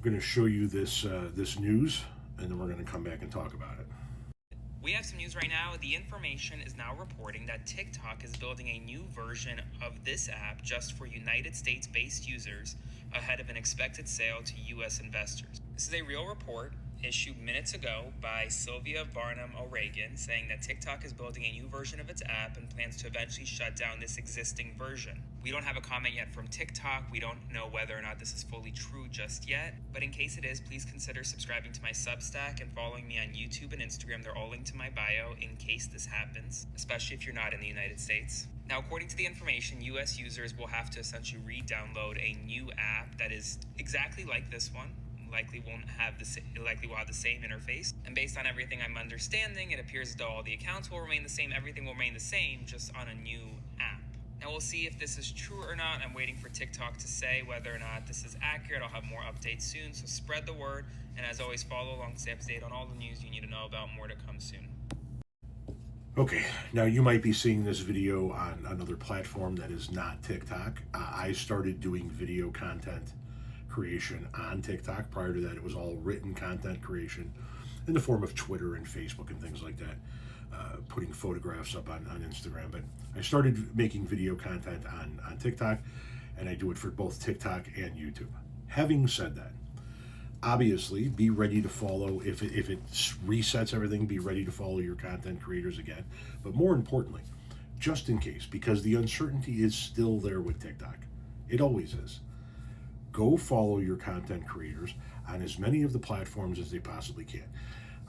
going to show you this this news, and then we're going to come back and talk about it. We have some news right now. The information is now reporting that TikTok is building a new version of this app just for United States-based users ahead of an expected sale to U.S. investors. This is a real report issued minutes ago by Sylvia Barnum O'Regan saying that TikTok is building a new version of its app and plans to eventually shut down this existing version. We don't have a comment yet from TikTok. We don't know whether or not this is fully true just yet, but in case it is, please consider subscribing to my Substack and following me on YouTube and Instagram. They're all linked to my bio in case this happens, especially if you're not in the United States. Now, according to the information, US users will have to essentially re-download a new app that is exactly like this one. Likely will have the same interface, and based on everything I'm understanding, it appears as though all the accounts will remain the same, everything will remain the same, just on a new app. Now we'll see if this is true or not. I'm waiting for TikTok to say whether or not this is accurate. I'll have more updates soon, so spread the word, and as always, follow along to stay up to date on all the news you need to know about. More to come soon. Okay, now you might be seeing this video on another platform that is not TikTok. I started doing video content creation on TikTok. Prior to that, it was all written content creation in the form of Twitter and Facebook and things like that, putting photographs up on Instagram. But I started making video content on TikTok, and I do it for both TikTok and YouTube. Having said that, obviously, be ready to follow, if it resets everything, be ready to follow your content creators again. But more importantly, just in case, because the uncertainty is still there with TikTok. It always is. Go follow your content creators on as many of the platforms as they possibly can.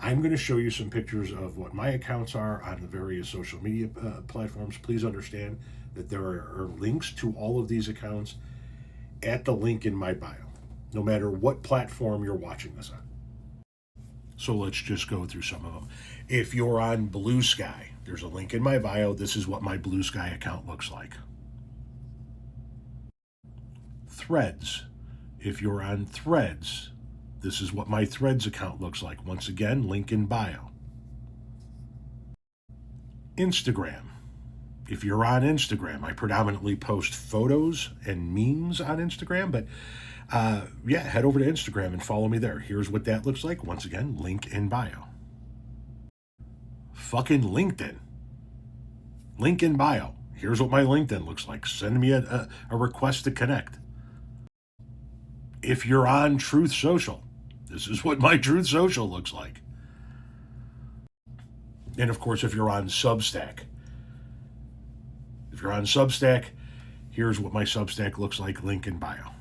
I'm going to show you some pictures of what my accounts are on the various social media platforms. Please understand that there are links to all of these accounts at the link in my bio, no matter what platform you're watching this on. So let's just go through some of them. If you're on Bluesky, there's a link in my bio. This is what my Bluesky account looks like. Threads. If you're on Threads, this is what my Threads account looks like. Once again, link in bio. Instagram. If you're on Instagram, I predominantly post photos and memes on Instagram, but yeah, head over to Instagram and follow me there. Here's what that looks like. Once again, link in bio. Fucking LinkedIn. Link in bio. Here's what my LinkedIn looks like. Send me a request to connect. If you're on Truth Social, this is what my Truth Social looks like. And of course, if you're on Substack, here's what my Substack looks like, link in bio.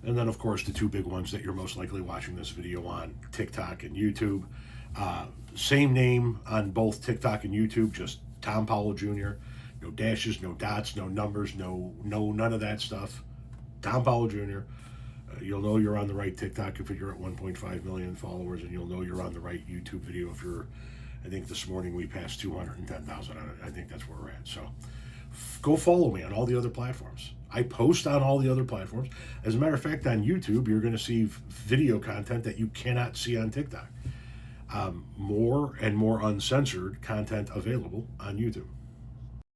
And then, of course, the two big ones that you're most likely watching this video on, TikTok and YouTube. Same name on both TikTok and YouTube, just Tom Powell Jr. No dashes, no dots, no numbers, no none of that stuff. Tom Powell Jr. You'll know you're on the right TikTok if you're at 1.5 million followers, and you'll know you're on the right YouTube video if you're, I think this morning we passed 210,000 on it. I think that's where we're at. So go follow me on all the other platforms. I post on all the other platforms. As a matter of fact, on YouTube, you're going to see video content that you cannot see on TikTok. More and more uncensored content available on YouTube.